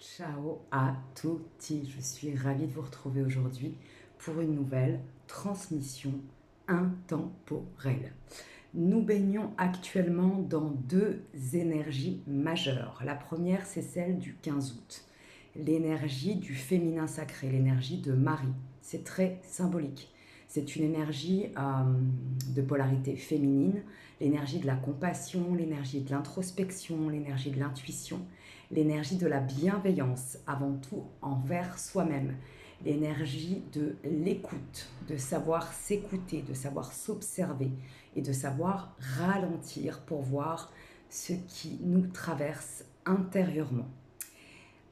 Ciao à tutti, je suis ravie de vous retrouver aujourd'hui pour une nouvelle transmission intemporelle. Nous baignons actuellement dans deux énergies majeures. La première, c'est celle du 15 août, l'énergie du féminin sacré, l'énergie de Marie. C'est très symbolique. C'est une énergie de polarité féminine, l'énergie de la compassion, l'énergie de l'introspection, l'énergie de l'intuition, l'énergie de la bienveillance, avant tout envers soi-même, l'énergie de l'écoute, de savoir s'écouter, de savoir s'observer et de savoir ralentir pour voir ce qui nous traverse intérieurement.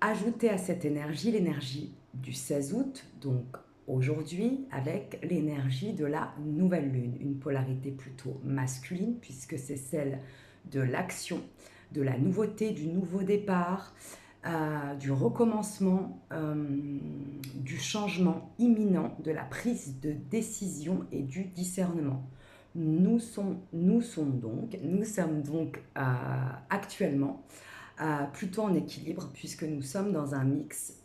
Ajoutez à cette énergie l'énergie du 16 août, donc aujourd'hui, avec l'énergie de la nouvelle lune, une polarité plutôt masculine puisque c'est celle de l'action, de la nouveauté, du nouveau départ, du recommencement, du changement imminent, de la prise de décision et du discernement. Nous sommes donc actuellement plutôt en équilibre puisque nous sommes dans un mix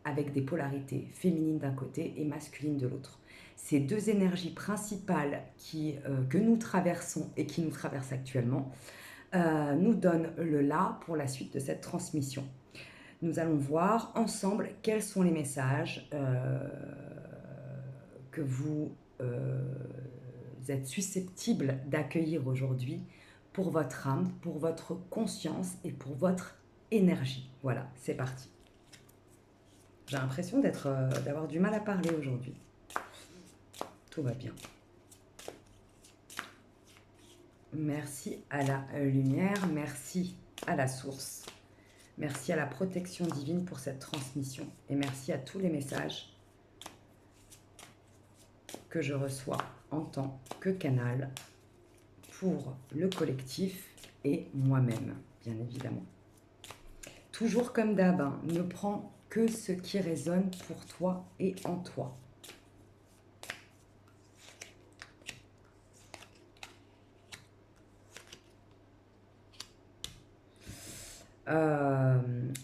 avec des polarités féminines d'un côté et masculines de l'autre. Ces deux énergies principales que nous traversons et qui nous traversent actuellement nous donnent le là pour la suite de cette transmission. Nous allons voir ensemble quels sont les messages que vous êtes susceptibles d'accueillir aujourd'hui pour votre âme, pour votre conscience et pour votre énergie. Voilà, c'est parti. J'ai l'impression d'avoir du mal à parler aujourd'hui. Tout va bien. Merci à la lumière, merci à la source, merci à la protection divine pour cette transmission et merci à tous les messages que je reçois en tant que canal pour le collectif et moi-même, bien évidemment. Toujours comme d'hab, hein, ne prends que ce qui résonne pour toi et en toi.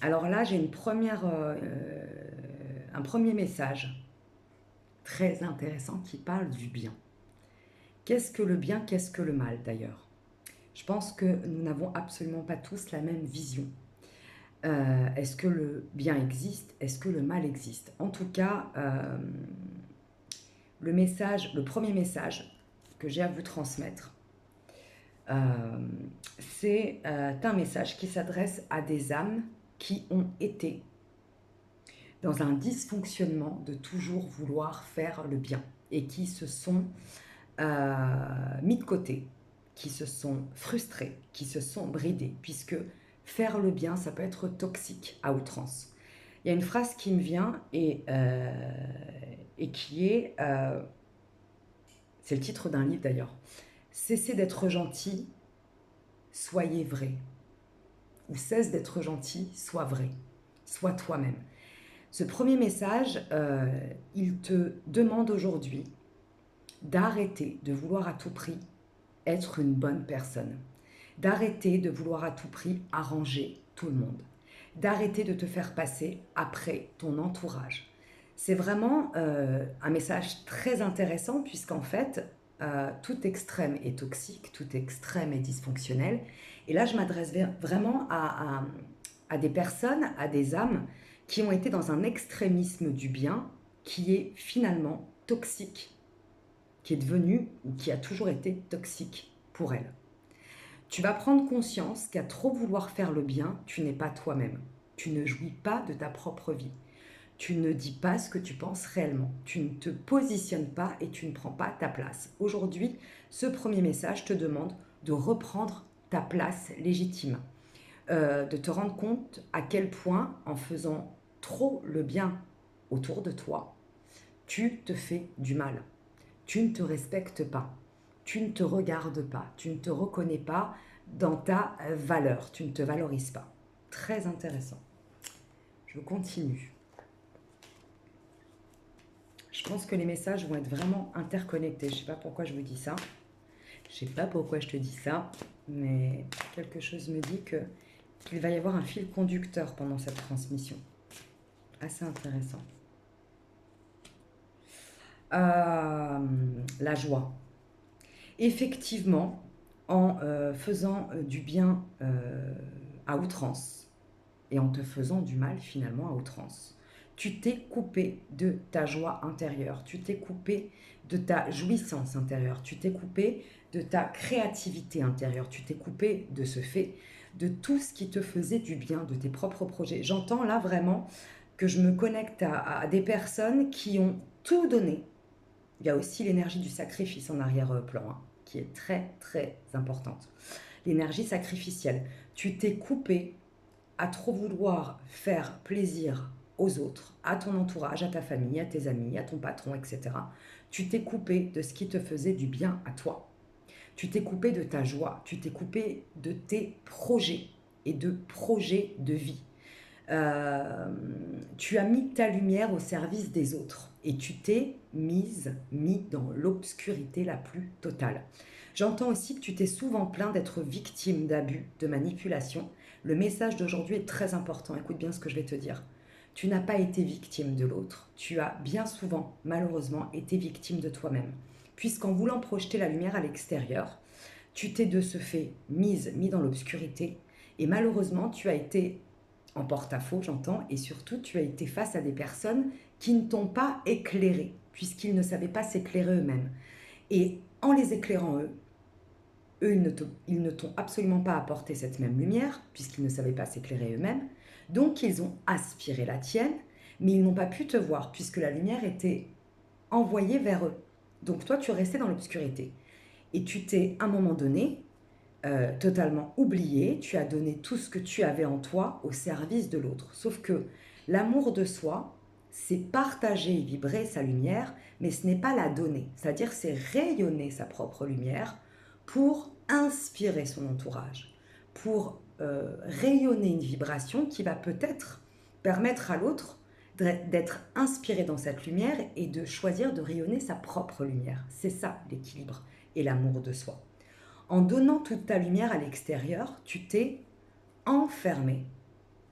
Alors là, j'ai un premier message très intéressant qui parle du bien. Qu'est-ce que le bien, qu'est-ce que le mal d'ailleurs? Je pense que nous n'avons absolument pas tous la même vision. Est-ce que le bien existe? Est-ce que le mal existe? En tout cas, le premier message que j'ai à vous transmettre, c'est un message qui s'adresse à des âmes qui ont été dans un dysfonctionnement de toujours vouloir faire le bien et qui se sont mis de côté, qui se sont frustrés, qui se sont bridés, puisque faire le bien, ça peut être toxique à outrance. Il y a une phrase qui me vient et qui est, c'est le titre d'un livre d'ailleurs, cessez d'être gentil, soyez vrai. Ou cesse d'être gentil, sois vrai, sois toi-même. Ce premier message, il te demande aujourd'hui d'arrêter de vouloir à tout prix être une bonne personne, d'arrêter de vouloir à tout prix arranger tout le monde, d'arrêter de te faire passer après ton entourage. C'est vraiment un message très intéressant puisqu'en fait, tout extrême est toxique, tout extrême est dysfonctionnel. Et là, je m'adresse vraiment à des personnes, à des âmes qui ont été dans un extrémisme du bien qui est finalement toxique, qui est devenu ou qui a toujours été toxique pour elles. Tu vas prendre conscience qu'à trop vouloir faire le bien, tu n'es pas toi-même. Tu ne jouis pas de ta propre vie. Tu ne dis pas ce que tu penses réellement. Tu ne te positionnes pas et tu ne prends pas ta place. Aujourd'hui, ce premier message te demande de reprendre ta place légitime. De te rendre compte à quel point, en faisant trop le bien autour de toi, tu te fais du mal. Tu ne te respectes pas. Tu ne te regardes pas. Tu ne te reconnais pas dans ta valeur. Tu ne te valorises pas. Très intéressant. Je continue. Je pense que les messages vont être vraiment interconnectés. Je ne sais pas pourquoi je vous dis ça. Je ne sais pas pourquoi je te dis ça. Mais quelque chose me dit qu'il va y avoir un fil conducteur pendant cette transmission. assez intéressant. La joie. Effectivement, en faisant du bien à outrance et en te faisant du mal finalement à outrance, tu t'es coupé de ta joie intérieure, tu t'es coupé de ta jouissance intérieure, tu t'es coupé de ta créativité intérieure, tu t'es coupé de ce fait, de tout ce qui te faisait du bien, de tes propres projets. J'entends là vraiment que je me connecte à des personnes qui ont tout donné. Il y a aussi l'énergie du sacrifice en arrière-plan, hein, qui est très très importante. L'énergie sacrificielle. Tu t'es coupé à trop vouloir faire plaisir aux autres, à ton entourage, à ta famille, à tes amis, à ton patron, etc. Tu t'es coupé de ce qui te faisait du bien à toi. Tu t'es coupé de ta joie, tu t'es coupé de tes projets et de projets de vie. Tu as mis ta lumière au service des autres et tu t'es mis dans l'obscurité la plus totale. J'entends aussi que tu t'es souvent plaint d'être victime d'abus, de manipulation. Le message d'aujourd'hui est très important, écoute bien ce que je vais te dire. Tu n'as pas été victime de l'autre, tu as bien souvent, malheureusement, été victime de toi-même. Puisqu'en voulant projeter la lumière à l'extérieur, tu t'es de ce fait mis dans l'obscurité et malheureusement, tu as été en porte-à-faux, j'entends, et surtout, tu as été face à des personnes qui ne t'ont pas éclairé, puisqu'ils ne savaient pas s'éclairer eux-mêmes. Et en les éclairant eux, ils ne t'ont absolument pas apporté cette même lumière, puisqu'ils ne savaient pas s'éclairer eux-mêmes. Donc, ils ont aspiré la tienne, mais ils n'ont pas pu te voir, puisque la lumière était envoyée vers eux. Donc, toi, tu restais dans l'obscurité. Et tu t'es, à un moment donné, totalement oublié, tu as donné tout ce que tu avais en toi au service de l'autre. Sauf que l'amour de soi, c'est partager et vibrer sa lumière, mais ce n'est pas la donner. C'est-à-dire c'est rayonner sa propre lumière pour inspirer son entourage, pour rayonner une vibration qui va peut-être permettre à l'autre d'être inspiré dans cette lumière et de choisir de rayonner sa propre lumière. C'est ça l'équilibre et l'amour de soi. En donnant toute ta lumière à l'extérieur, tu t'es enfermé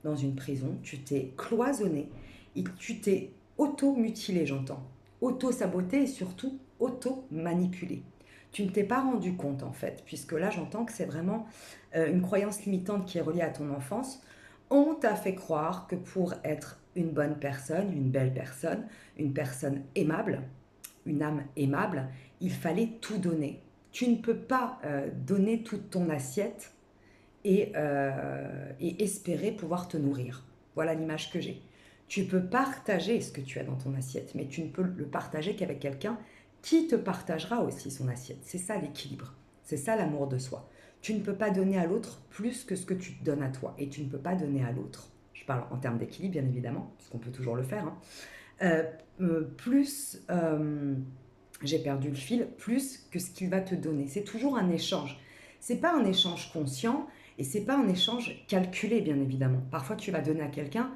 dans une prison, tu t'es cloisonné et tu t'es auto-mutilé, j'entends. Auto-saboté et surtout auto-manipulé. Tu ne t'es pas rendu compte en fait, puisque là j'entends que c'est vraiment une croyance limitante qui est reliée à ton enfance. On t'a fait croire que pour être une bonne personne, une belle personne, une personne aimable, une âme aimable, il fallait tout donner. Tu ne peux pas donner toute ton assiette et espérer pouvoir te nourrir. Voilà l'image que j'ai. Tu peux partager ce que tu as dans ton assiette, mais tu ne peux le partager qu'avec quelqu'un qui te partagera aussi son assiette. C'est ça l'équilibre. C'est ça l'amour de soi. Tu ne peux pas donner à l'autre plus que ce que tu te donnes à toi. Et tu ne peux pas donner à l'autre. Je parle en termes d'équilibre, bien évidemment, puisqu'on peut toujours le faire. Hein. J'ai perdu le fil, plus que ce qu'il va te donner. C'est toujours un échange. C'est pas un échange conscient et c'est pas un échange calculé, bien évidemment. Parfois, tu vas donner à quelqu'un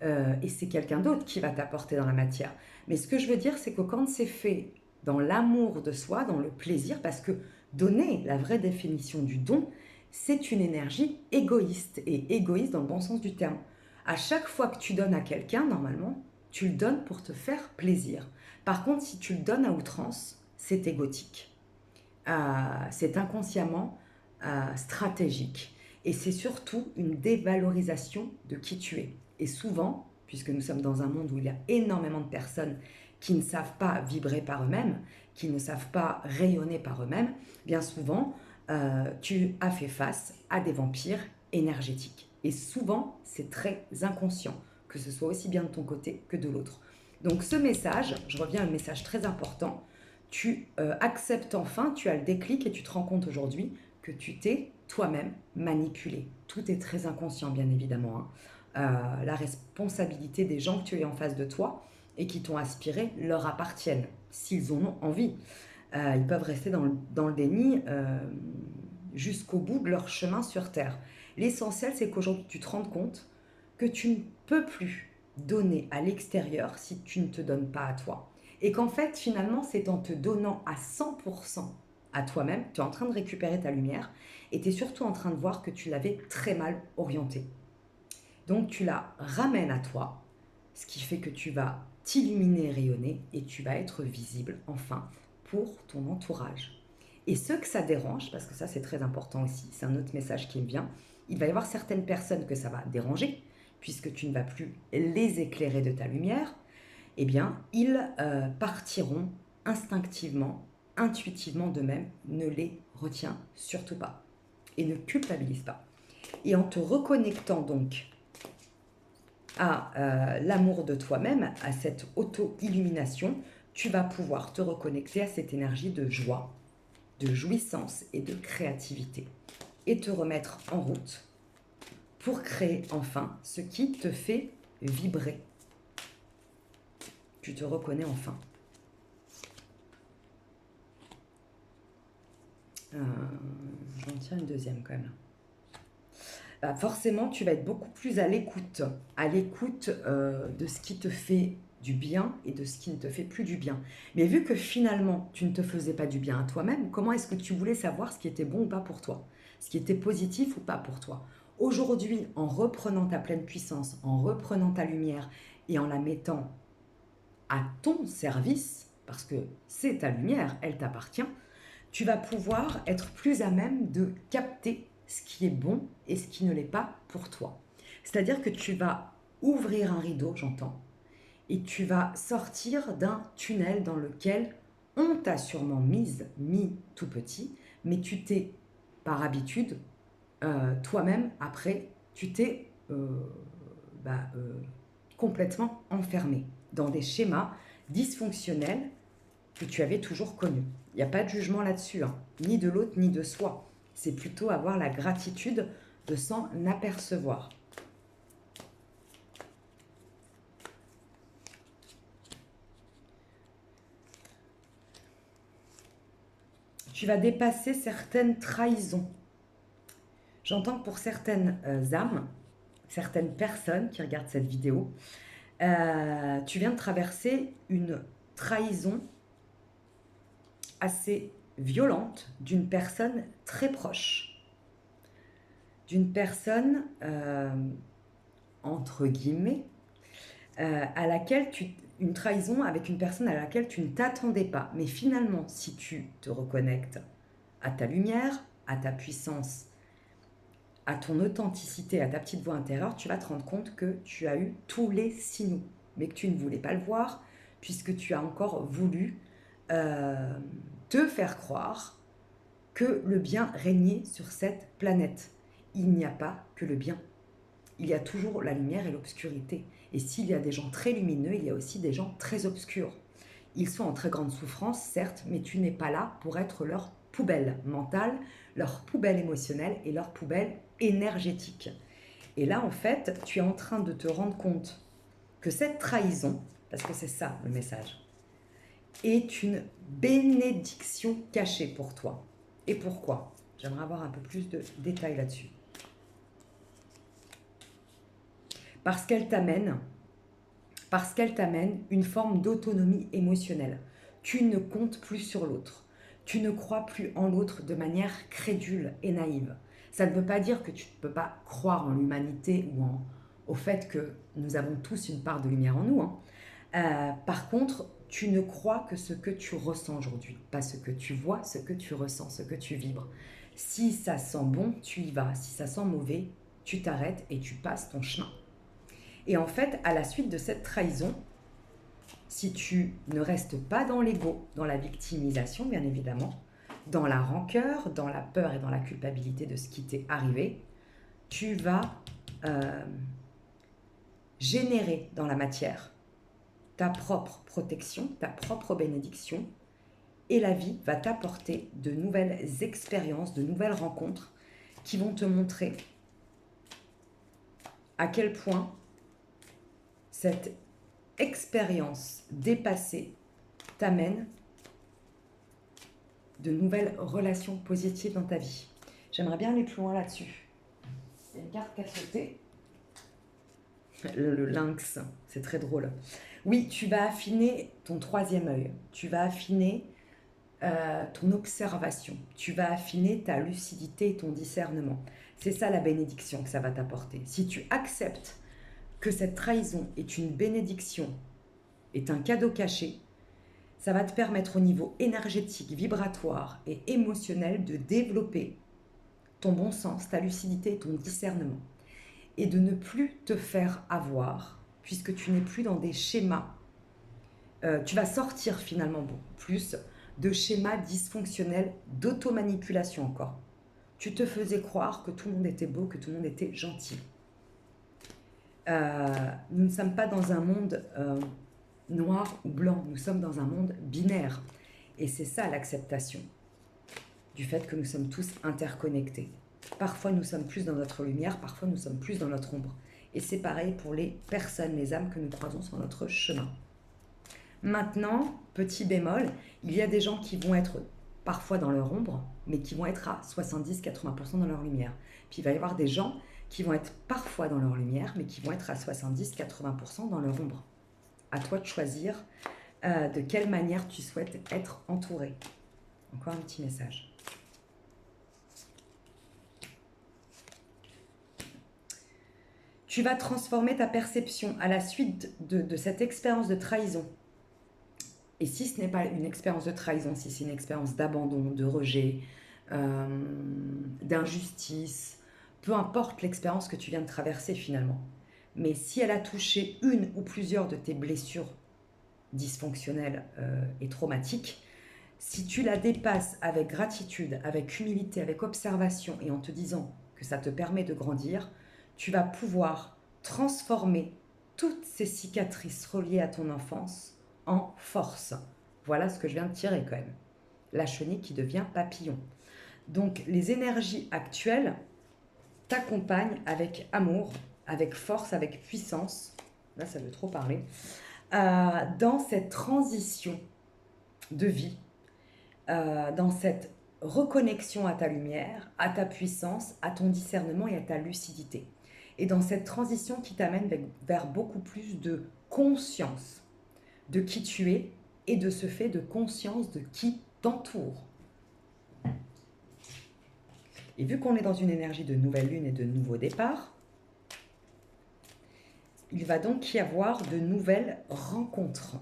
et c'est quelqu'un d'autre qui va t'apporter dans la matière. Mais ce que je veux dire, c'est que quand c'est fait dans l'amour de soi, dans le plaisir, parce que donner, la vraie définition du don, c'est une énergie égoïste et égoïste dans le bon sens du terme. À chaque fois que tu donnes à quelqu'un, normalement, tu le donnes pour te faire plaisir. Par contre, si tu le donnes à outrance, c'est égotique. C'est inconsciemment stratégique. Et c'est surtout une dévalorisation de qui tu es. Et souvent, puisque nous sommes dans un monde où il y a énormément de personnes qui ne savent pas vibrer par eux-mêmes, qui ne savent pas rayonner par eux-mêmes, bien souvent, tu as fait face à des vampires énergétiques. Et souvent, c'est très inconscient, que ce soit aussi bien de ton côté que de l'autre. Donc ce message, je reviens à un message très important, tu acceptes enfin, tu as le déclic et tu te rends compte aujourd'hui que tu t'es toi-même manipulé. Tout est très inconscient, bien évidemment. Hein. La responsabilité des gens que tu es en face de toi et qui t'ont aspiré leur appartiennent, s'ils en ont envie. Ils peuvent rester dans le déni jusqu'au bout de leur chemin sur Terre. L'essentiel, c'est qu'aujourd'hui, tu te rendes compte que tu ne peux plus donner à l'extérieur si tu ne te donnes pas à toi. Et qu'en fait, finalement, c'est en te donnant à 100% à toi-même, tu es en train de récupérer ta lumière et tu es surtout en train de voir que tu l'avais très mal orientée. Donc, tu la ramènes à toi ce qui fait que tu vas t'illuminer, rayonner et tu vas être visible enfin pour ton entourage. Et ceux que ça dérange, parce que ça c'est très important aussi, c'est un autre message qui me vient, il va y avoir certaines personnes que ça va déranger, puisque tu ne vas plus les éclairer de ta lumière, eh bien ils partiront instinctivement, intuitivement d'eux-mêmes, ne les retiens surtout pas et ne culpabilise pas. Et en te reconnectant donc à l'amour de toi-même, à cette auto-illumination, tu vas pouvoir te reconnecter à cette énergie de joie, de jouissance et de créativité et te remettre en route pour créer enfin ce qui te fait vibrer. Tu te reconnais enfin. J'en tiens une deuxième quand même. Bah forcément, tu vas être beaucoup plus à l'écoute de ce qui te fait du bien et de ce qui ne te fait plus du bien. Mais vu que finalement, tu ne te faisais pas du bien à toi-même, comment est-ce que tu voulais savoir ce qui était bon ou pas pour toi? Ce qui était positif ou pas pour toi? Aujourd'hui, en reprenant ta pleine puissance, en reprenant ta lumière et en la mettant à ton service, parce que c'est ta lumière, elle t'appartient, tu vas pouvoir être plus à même de capter ce qui est bon et ce qui ne l'est pas pour toi. C'est-à-dire que tu vas ouvrir un rideau, j'entends, et tu vas sortir d'un tunnel dans lequel on t'a sûrement mis tout petit, mais tu t'es, par habitude, toi-même, après, tu t'es complètement enfermé dans des schémas dysfonctionnels que tu avais toujours connus. Il n'y a pas de jugement là-dessus, hein, ni de l'autre, ni de soi. C'est plutôt avoir la gratitude de s'en apercevoir. Tu vas dépasser certaines trahisons. J'entends que pour certaines âmes, certaines personnes qui regardent cette vidéo, tu viens de traverser une trahison assez violente d'une personne très proche. D'une personne, entre guillemets, à laquelle une trahison avec une personne à laquelle tu ne t'attendais pas. Mais finalement, si tu te reconnectes à ta lumière, à ta puissance, à ton authenticité, à ta petite voix intérieure, tu vas te rendre compte que tu as eu tous les signaux, mais que tu ne voulais pas le voir, puisque tu as encore voulu te faire croire que le bien régnait sur cette planète. Il n'y a pas que le bien. Il y a toujours la lumière et l'obscurité. Et s'il y a des gens très lumineux, il y a aussi des gens très obscurs. Ils sont en très grande souffrance, certes, mais tu n'es pas là pour être leur poubelle mentale, leur poubelle émotionnelle et leur poubelle énergétique. Et là, en fait, tu es en train de te rendre compte que cette trahison, parce que c'est ça le message, est une bénédiction cachée pour toi. Et pourquoi? J'aimerais avoir un peu plus de détails là-dessus. Parce qu'elle t'amène une forme d'autonomie émotionnelle. Tu ne comptes plus sur l'autre. Tu ne crois plus en l'autre de manière crédule et naïve. Ça ne veut pas dire que tu ne peux pas croire en l'humanité ou au fait que nous avons tous une part de lumière en nous, hein. Par contre, tu ne crois que ce que tu ressens aujourd'hui, pas ce que tu vois, ce que tu ressens, ce que tu vibres. Si ça sent bon, tu y vas. Si ça sent mauvais, tu t'arrêtes et tu passes ton chemin. Et en fait, à la suite de cette trahison, si tu ne restes pas dans l'ego, dans la victimisation, bien évidemment, dans la rancœur, dans la peur et dans la culpabilité de ce qui t'est arrivé, tu vas générer dans la matière ta propre protection, ta propre bénédiction, et la vie va t'apporter de nouvelles expériences, de nouvelles rencontres qui vont te montrer à quel point cette expérience dépassée t'amène de nouvelles relations positives dans ta vie. J'aimerais bien aller plus loin là-dessus. Il y a une carte qui a sauté. Le lynx, c'est très drôle. Oui, tu vas affiner ton troisième œil. Tu vas affiner ton observation. Tu vas affiner ta lucidité et ton discernement. C'est ça la bénédiction que ça va t'apporter. Si tu acceptes que cette trahison est une bénédiction, est un cadeau caché, ça va te permettre au niveau énergétique, vibratoire et émotionnel de développer ton bon sens, ta lucidité et ton discernement. Et de ne plus te faire avoir, puisque tu n'es plus dans des schémas. Tu vas sortir finalement beaucoup plus de schémas dysfonctionnels d'automanipulation encore. Tu te faisais croire que tout le monde était beau, que tout le monde était gentil. Nous ne sommes pas dans un monde noir ou blanc, nous sommes dans un monde binaire. Et c'est ça l'acceptation du fait que nous sommes tous interconnectés. Parfois nous sommes plus dans notre lumière, parfois nous sommes plus dans notre ombre. Et c'est pareil pour les personnes, les âmes que nous croisons sur notre chemin. Maintenant, petit bémol, il y a des gens qui vont être parfois dans leur ombre, mais qui vont être à 70-80% dans leur lumière. Puis il va y avoir des gens qui vont être parfois dans leur lumière, mais qui vont être à 70-80% dans leur ombre. À toi de choisir de quelle manière tu souhaites être entouré. Encore un petit message. Tu vas transformer ta perception à la suite de cette expérience de trahison. Et si ce n'est pas une expérience de trahison, si c'est une expérience d'abandon, de rejet, d'injustice, peu importe l'expérience que tu viens de traverser finalement. Mais si elle a touché une ou plusieurs de tes blessures dysfonctionnelles et traumatiques, si tu la dépasses avec gratitude, avec humilité, avec observation et en te disant que ça te permet de grandir, tu vas pouvoir transformer toutes ces cicatrices reliées à ton enfance en force. Voilà ce que je viens de tirer quand même. La chenille qui devient papillon. Donc les énergies actuelles t'accompagnent avec amour, avec force, avec puissance. Là, ça veut trop parler. Dans cette transition de vie, dans cette reconnexion à ta lumière, à ta puissance, à ton discernement et à ta lucidité. Et dans cette transition qui t'amène vers beaucoup plus de conscience de qui tu es et de ce fait de conscience de qui t'entoure. Et vu qu'on est dans une énergie de nouvelle lune et de nouveau départ, il va donc y avoir de nouvelles rencontres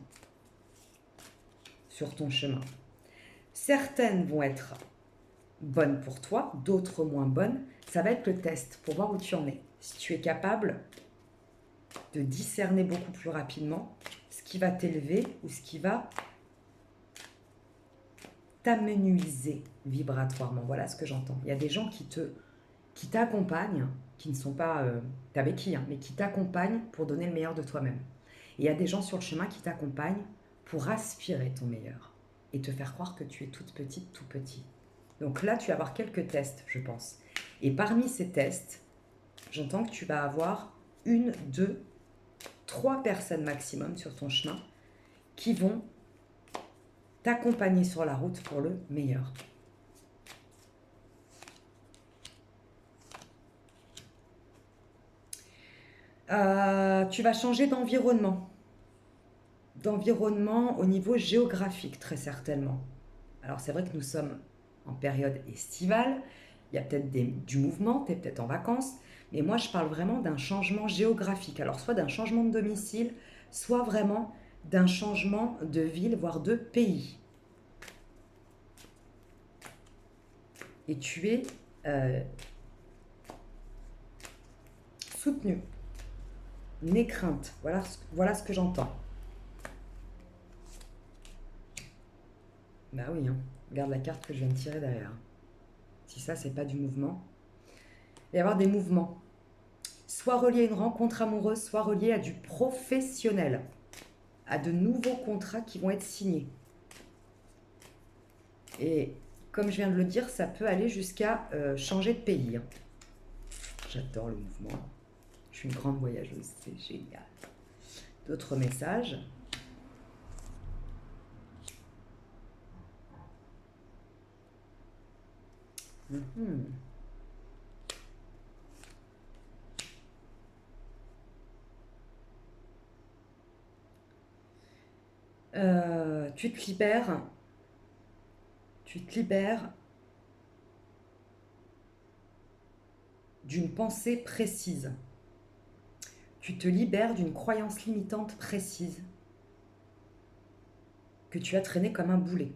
sur ton chemin. Certaines vont être bonnes pour toi, d'autres moins bonnes. Ça va être le test pour voir où tu en es. Si tu es capable de discerner beaucoup plus rapidement ce qui va t'élever ou ce qui va t'amenuiser vibratoirement. Voilà ce que j'entends. Il y a des gens qui t'accompagnent, qui ne sont pas ta béquille, mais qui t'accompagnent pour donner le meilleur de toi-même. Et il y a des gens sur le chemin qui t'accompagnent pour aspirer ton meilleur et te faire croire que tu es toute petite, tout petit. Donc là, tu vas avoir quelques tests, je pense. Et parmi ces tests, j'entends que tu vas avoir 1, 2, 3 personnes maximum sur ton chemin qui vont t'accompagner sur la route pour le meilleur. Tu vas changer d'environnement. D'environnement au niveau géographique, très certainement. Alors c'est vrai que nous sommes en période estivale, il y a peut-être du mouvement, tu es peut-être en vacances, mais moi je parle vraiment d'un changement géographique. Alors soit d'un changement de domicile, soit vraiment d'un changement de ville, voire de pays. Et tu es soutenu, n'aie crainte. Voilà ce que j'entends. Bah oui, hein. Regarde la carte que je viens de tirer derrière. Si ça, c'est pas du mouvement. Il va y avoir des mouvements. Soit reliés à une rencontre amoureuse, soit reliés à du professionnel. À de nouveaux contrats qui vont être signés. Et comme je viens de le dire, ça peut aller jusqu'à changer de pays. Hein. J'adore le mouvement. Je suis une grande voyageuse, c'est génial. D'autres messages. Tu te libères d'une pensée précise. Tu te libères d'une croyance limitante précise que tu as traînée comme un boulet.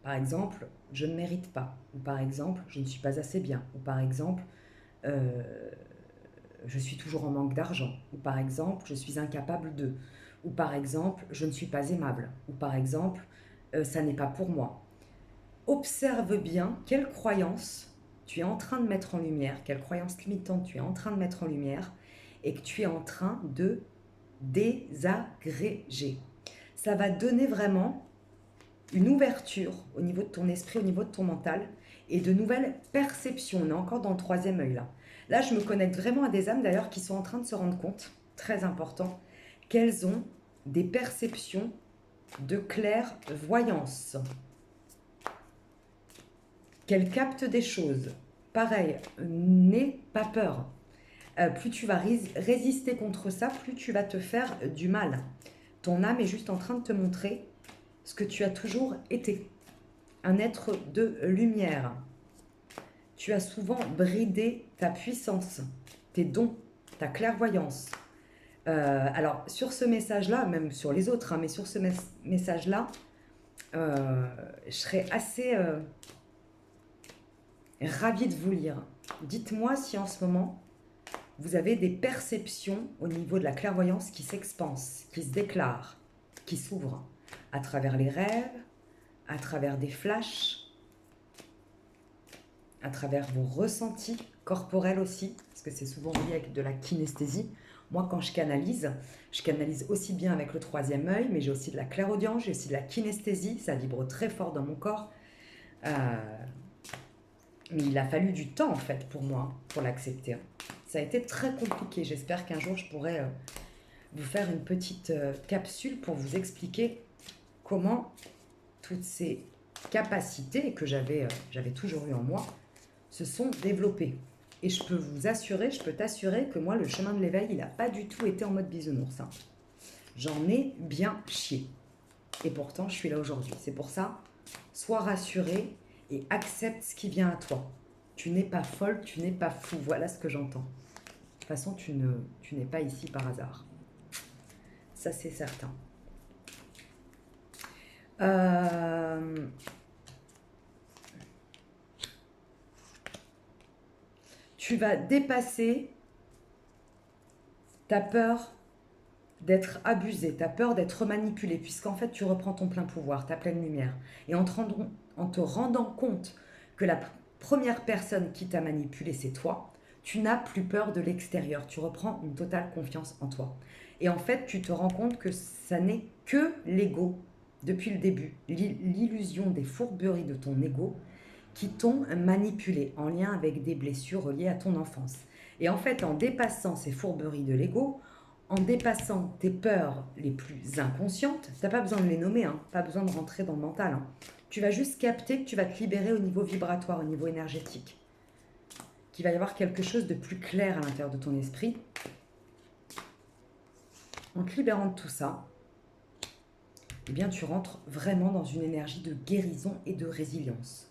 Par exemple, je ne mérite pas. Ou par exemple, je ne suis pas assez bien. Ou par exemple, euh, je suis toujours en manque d'argent. Ou par exemple, je suis incapable de. Ou par exemple, je ne suis pas aimable. Ou par exemple, ça n'est pas pour moi. Observe bien quelle croyance tu es en train de mettre en lumière, quelle croyance limitante tu es en train de mettre en lumière et que tu es en train de désagréger. Ça va donner vraiment une ouverture au niveau de ton esprit, au niveau de ton mental et de nouvelles perceptions. On est encore dans le troisième œil là. Là, je me connecte vraiment à des âmes d'ailleurs qui sont en train de se rendre compte, très important, qu'elles ont des perceptions de clairvoyance, qu'elles captent des choses. Pareil, n'aie pas peur. Plus tu vas résister contre ça, plus tu vas te faire du mal. Ton âme est juste en train de te montrer ce que tu as toujours été. Un être de lumière. Tu as souvent bridé ta puissance, tes dons, ta clairvoyance. Alors, sur ce message-là, même sur les autres, hein, mais sur ce message-là, je serais assez ravie de vous lire. Dites-moi si en ce moment, vous avez des perceptions au niveau de la clairvoyance qui s'expansent, qui se déclarent, qui s'ouvrent à travers les rêves, à travers des flashs, à travers vos ressentis corporels aussi, parce que c'est souvent lié avec de la kinesthésie. Moi, quand je canalise aussi bien avec le troisième œil, mais j'ai aussi de la clairaudience, j'ai aussi de la kinesthésie, ça vibre très fort dans mon corps. Mais il a fallu du temps, en fait, pour moi, pour l'accepter. Ça a été très compliqué. J'espère qu'un jour, je pourrai vous faire une petite capsule pour vous expliquer comment toutes ces capacités que j'avais toujours eues en moi se sont développées. Et je peux vous assurer, je peux t'assurer que moi, le chemin de l'éveil, il n'a pas du tout été en mode bisounours. Hein. J'en ai bien chié. Et pourtant, je suis là aujourd'hui. C'est pour ça, sois rassuré et accepte ce qui vient à toi. Tu n'es pas folle, tu n'es pas fou. Voilà ce que j'entends. De toute façon, tu n'es pas ici par hasard. Ça, c'est certain. Tu vas dépasser ta peur d'être abusé, ta peur d'être manipulé, puisqu'en fait, tu reprends ton plein pouvoir, ta pleine lumière. Et en te rendant compte que la première personne qui t'a manipulé, c'est toi, tu n'as plus peur de l'extérieur. Tu reprends une totale confiance en toi. Et en fait, tu te rends compte que ça n'est que l'ego, depuis le début, l'illusion des fourberies de ton ego qui t'ont manipulé en lien avec des blessures reliées à ton enfance. Et en fait, en dépassant ces fourberies de l'ego, en dépassant tes peurs les plus inconscientes, tu n'as pas besoin de les nommer, hein, pas besoin de rentrer dans le mental. Hein. Tu vas juste capter que tu vas te libérer au niveau vibratoire, au niveau énergétique. Qu'il va y avoir quelque chose de plus clair à l'intérieur de ton esprit. En te libérant de tout ça, eh bien, tu rentres vraiment dans une énergie de guérison et de résilience.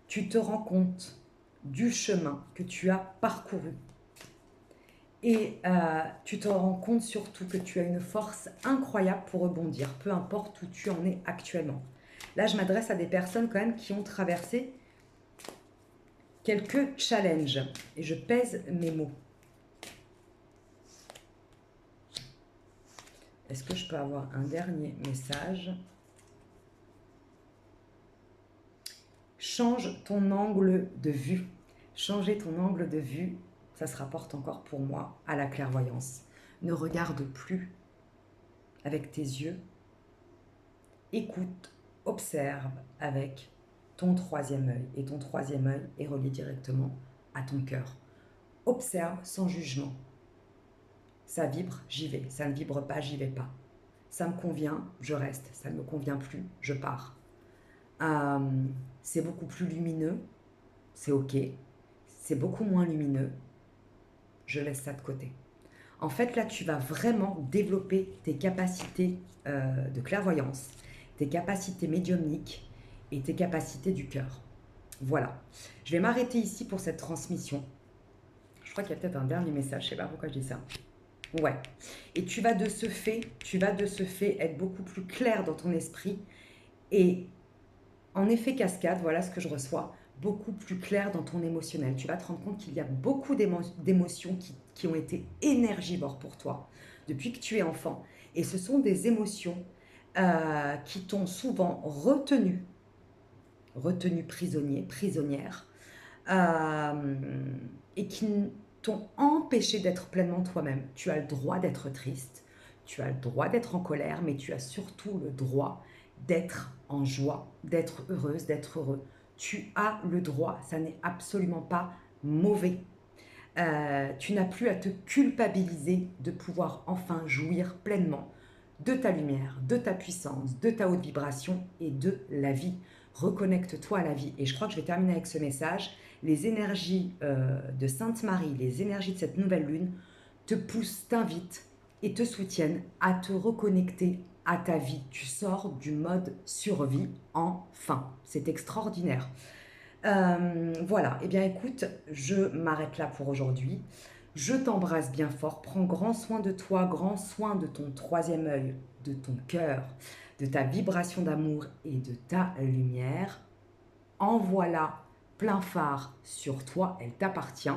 Tu te rends compte du chemin que tu as parcouru. Et tu te rends compte surtout que tu as une force incroyable pour rebondir, peu importe où tu en es actuellement. Là, je m'adresse à des personnes quand même qui ont traversé quelques challenges. Et je pèse mes mots. Est-ce que je peux avoir un dernier message ? Change ton angle de vue. Changer ton angle de vue, ça se rapporte encore pour moi à la clairvoyance. Ne regarde plus avec tes yeux. Écoute, observe avec ton troisième œil. Et ton troisième œil est relié directement à ton cœur. Observe sans jugement. Ça vibre, j'y vais. Ça ne vibre pas, j'y vais pas. Ça me convient, je reste. Ça ne me convient plus, je pars. C'est beaucoup plus lumineux, c'est ok. C'est beaucoup moins lumineux, je laisse ça de côté. En fait, là, tu vas vraiment développer tes capacités de clairvoyance, tes capacités médiumniques et tes capacités du cœur. Voilà. Je vais m'arrêter ici pour cette transmission. Je crois qu'il y a peut-être un dernier message, je sais pas pourquoi je dis ça. Ouais. Et tu vas de ce fait être beaucoup plus clair dans ton esprit et en effet cascade, voilà ce que je reçois, beaucoup plus clair dans ton émotionnel. Tu vas te rendre compte qu'il y a beaucoup d'émotions qui ont été énergivores pour toi depuis que tu es enfant. Et ce sont des émotions qui t'ont souvent retenu prisonnier, prisonnière, euh, et qui t'ont empêché d'être pleinement toi-même. Tu as le droit d'être triste, tu as le droit d'être en colère, mais tu as surtout le droit d'être en joie, d'être heureuse, d'être heureux. Tu as le droit, ça n'est absolument pas mauvais. Tu n'as plus à te culpabiliser de pouvoir enfin jouir pleinement de ta lumière, de ta puissance, de ta haute vibration et de la vie. Reconnecte-toi à la vie. Et je crois que je vais terminer avec ce message. Les énergies de Sainte Marie, les énergies de cette nouvelle lune te poussent, t'invitent et te soutiennent à te reconnecter à ta vie. Tu sors du mode survie enfin. C'est extraordinaire. Voilà, eh bien écoute, je m'arrête là pour aujourd'hui. Je t'embrasse bien fort, prends grand soin de toi, grand soin de ton troisième œil, de ton cœur, de ta vibration d'amour et de ta lumière. Envoie-la plein phare sur toi, elle t'appartient.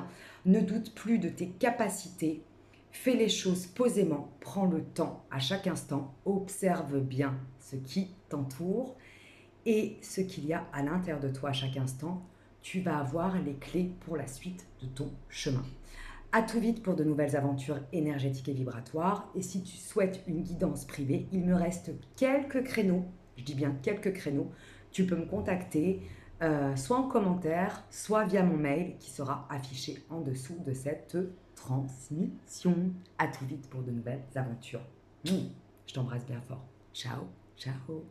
Ne doute plus de tes capacités, fais les choses posément, prends le temps à chaque instant, observe bien ce qui t'entoure et ce qu'il y a à l'intérieur de toi à chaque instant, tu vas avoir les clés pour la suite de ton chemin. À tout vite pour de nouvelles aventures énergétiques et vibratoires. Et si tu souhaites une guidance privée, il me reste quelques créneaux, je dis bien quelques créneaux, tu peux me contacter soit en commentaire, soit via mon mail qui sera affiché en dessous de cette transmission. À tout vite pour de nouvelles aventures. Je t'embrasse bien fort. Ciao, ciao.